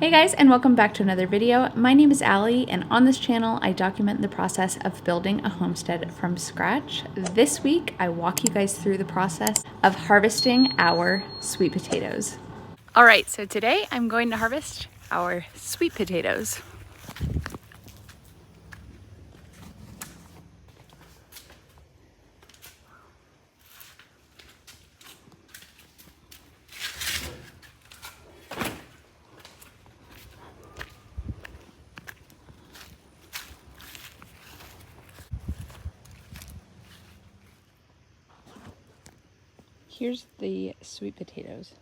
Hey guys, and welcome back to another video. My name is Allie, and on this channel I document the process of building a homestead from scratch. This week I walk you guys through the process of harvesting our sweet potatoes. All right, so today I'm going to harvest our sweet potatoes. Here's the sweet potatoes.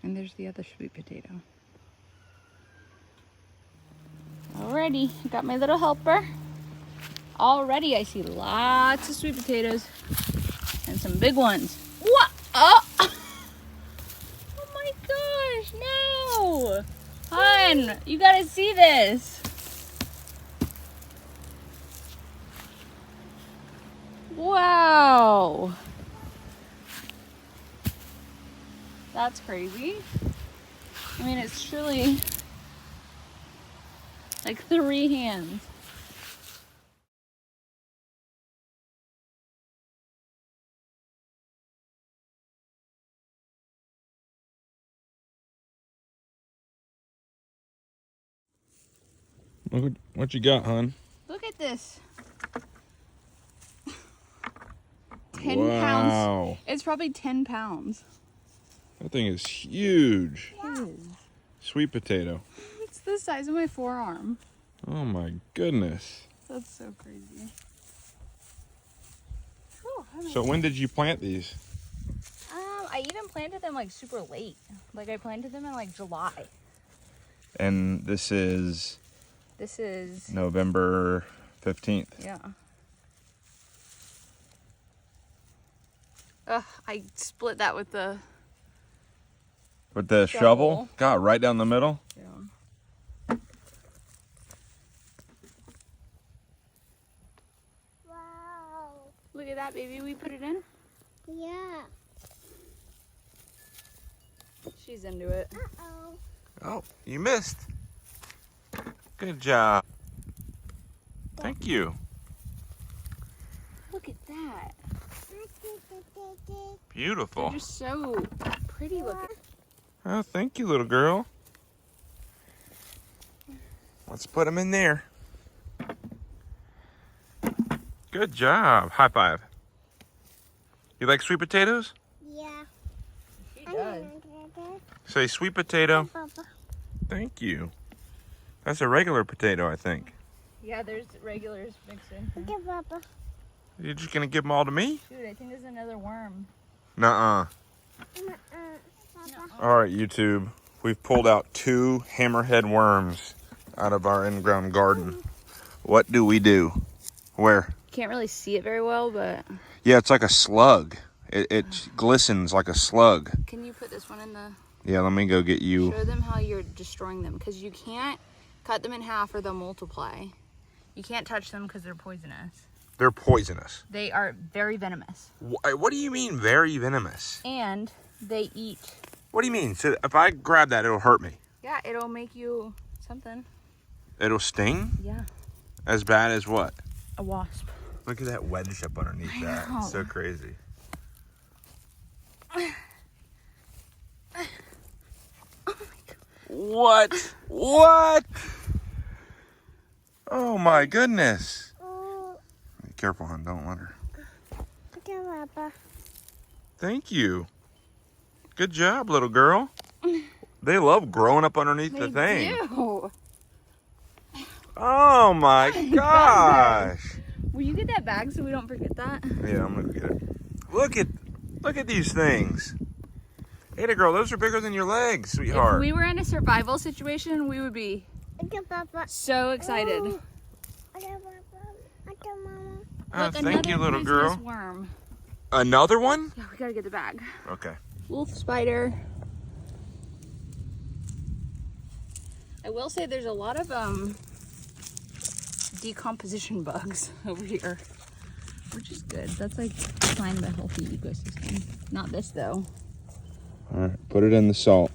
And there's the other sweet potato. Alrighty, got my little helper. Already I see lots of sweet potatoes and some big ones. What? Oh! Oh my gosh, no! Hon, you gotta see this. Wow. That's crazy. I mean, it's truly like 3 hands. Look what you got, hon. Look at this. 10 pounds. It's probably 10 pounds. That thing is huge. Yeah. Sweet potato. It's the size of my forearm. Oh my goodness. That's so crazy. So when did you plant these? I even planted them like super late. Like I planted them in like July. And this is November 15th. Yeah. I split that with the shovel? God, right down the middle? Yeah. Wow. Look at that, baby. We put it in. Yeah. She's into it. Uh-oh. Oh, you missed. Good job. Thank you. Look at that. Beautiful. They're just so pretty looking. Oh, thank you, little girl. Let's put them in there. Good job. High five. You like sweet potatoes? Yeah. She does. Say sweet potato. Papa. Thank you. That's a regular potato, I think. Yeah, there's regulars mixed in. Okay, Papa. You're just gonna give them all to me? Dude, I think there's another worm. Nuh-uh. Papa. All right, YouTube. We've pulled out 2 hammerhead worms out of our in-ground garden. What do we do? Where? Can't really see it very well, but Yeah, it's like a slug. It glistens like a slug. can you put this one in the... Yeah, let me go get you. Show them how you're destroying them, because you can't cut them in half or they'll multiply. You can't touch them because they're poisonous. They're poisonous. They are very venomous. What do you mean very venomous? And they eat. What do you mean? So if I grab that, it'll hurt me? Yeah, it'll make you something. It'll sting? Yeah. As bad as what? A wasp. Look at that wedge up underneath that. know. It's so crazy. What? What? Oh my goodness. Oh, Be careful, hon. Don't let her. okay, Papa. Thank you. Good job, little girl. They love growing up underneath the thing. Do. Oh my gosh. Will you get that bag so we don't forget that? Yeah, I'm gonna get it. Look at these things. Hey, girl, those are bigger than your legs, sweetheart. If we were in a survival situation, we would be Okay, Papa. so excited. Okay, Papa. Okay, Mama. Oh, Look, thank you, another little girl. poisonous worm. Another one? Yeah, we gotta get the bag. Okay. Wolf spider. I will say there's a lot of decomposition bugs over here, which is good. That's like a sign of a healthy ecosystem. Not this though. All right, put it in the salt.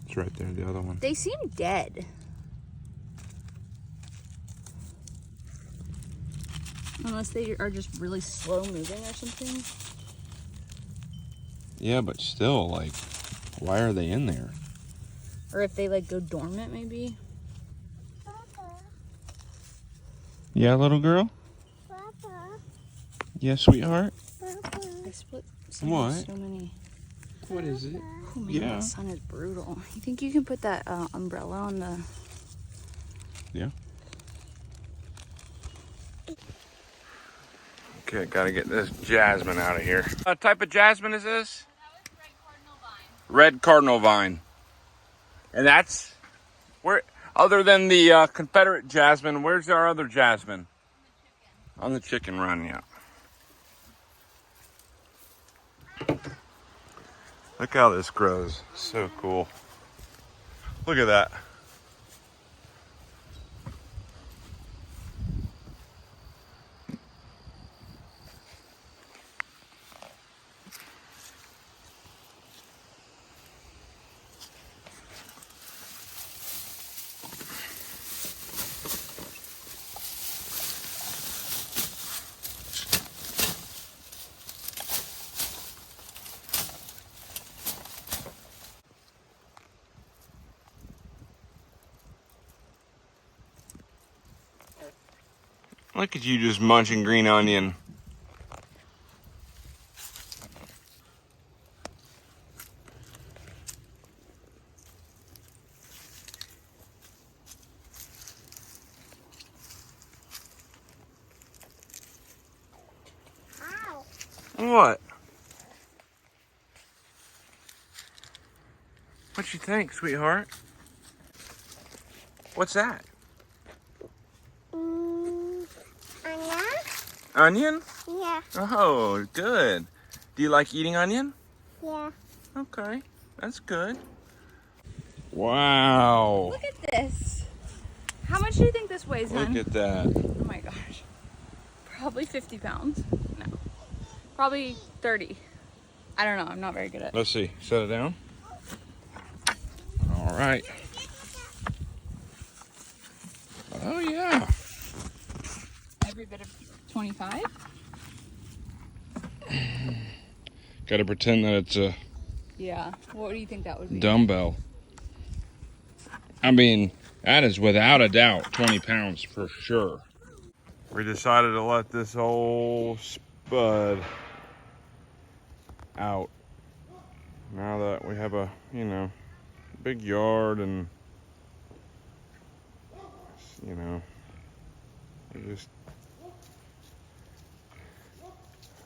It's right there, the other one. They seem dead. Unless they are just really slow moving or something. Yeah, but still, like, why are they in there? Or if they like go dormant, maybe. Yeah, little girl? Papa. Yeah, sweetheart? Papa. I split What? so many. What is it? Oh man, Yeah. the sun is brutal. You think you can put that umbrella on the... Yeah. Okay, gotta get this jasmine out of here. What type of jasmine is this? Red cardinal vine. And that's where, other than the Confederate jasmine, where's our other jasmine? On the chicken run, yeah. Look how this grows. So cool. Look at that. Look at you just munching green onion. Ow. What? What you think, sweetheart? What's that? Anna? Onion? Yeah. Oh, good. Do you like eating onion? Yeah. Okay, that's good. Wow. Look at this. How much do you think this weighs, Look hon? at that. Oh my gosh. Probably 50 pounds. No. Probably 30. I don't know. I'm not very good at it. Let's see. Set it down. All right. Oh, yeah. Every bit of 25? Got to pretend that it's a Yeah. What do you think that would be? dumbbell. I mean, that is without a doubt 20 pounds for sure. We decided to let this old spud out. Now that we have a, big yard and,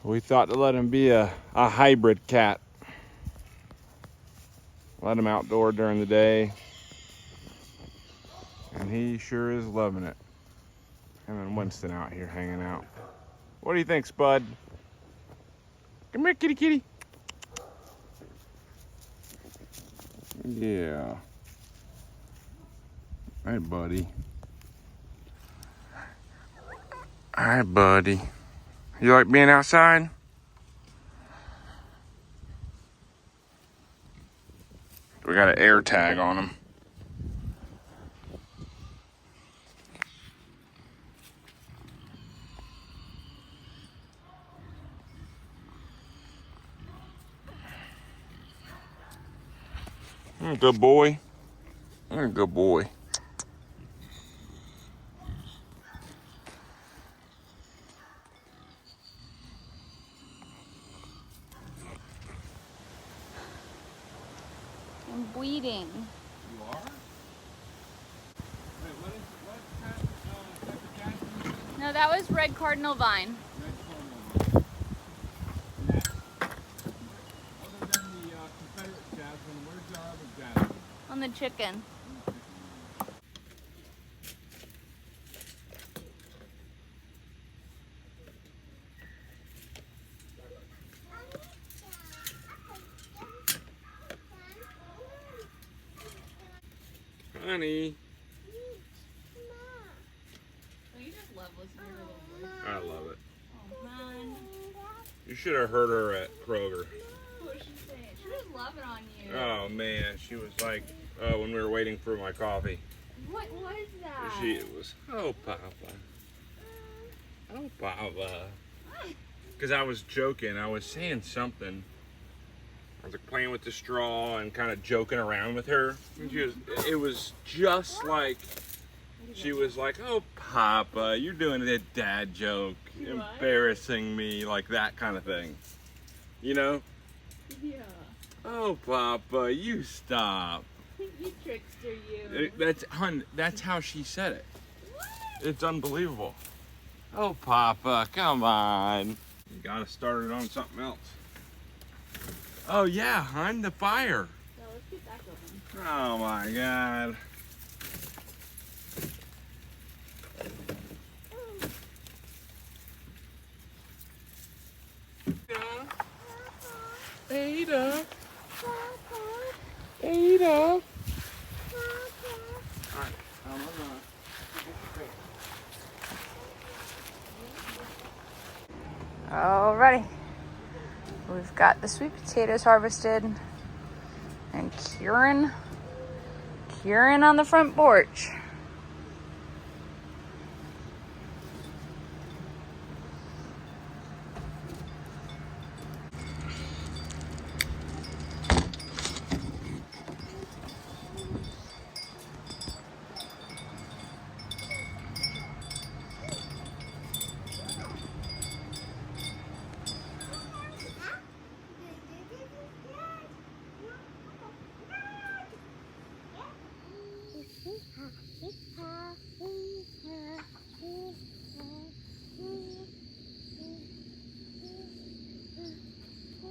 we thought to let him be a hybrid cat. Let him outdoor during the day. And he sure is loving it. And then Winston out here hanging out. What do you think, Spud? Come here, kitty kitty. Yeah. Hey, buddy. Hi, buddy. You like being outside? We got an air tag on him. Good boy. You're a good boy. I'm bleeding. You are? Wait, what type of jasmine? No, that was red cardinal vine. Red cardinal. And that's, other than the Confederate jasmine, where's our other jasmine? On the chicken. Honey. You just love listening to little voice. I love it. Oh, man. You should have heard her at Kroger. What was she saying? She was loving on you. Oh man, she was like, when we were waiting for my coffee. What was that? She was, oh Papa. Oh Papa. Because I was joking, I was saying something. I was like playing with the straw and kind of joking around with her. And it was just like, she was like, oh Papa, you're doing a dad joke, embarrassing me, like that kind of thing. You know? Yeah. Oh Papa, you stop. You trickster, you. That's how she said it. What? It's unbelievable. Oh Papa, come on. You gotta start it on something else. Oh yeah, hon, the fire. So let's get that going. Oh my God. Ada. Ada. Alrighty. We've got the sweet potatoes harvested and Kieran on the front porch.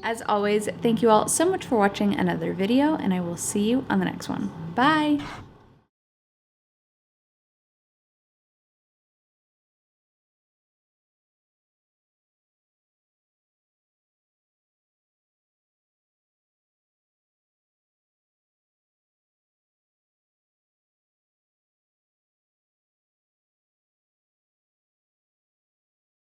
As always, thank you all so much for watching another video, and I will see you on the next one. Bye!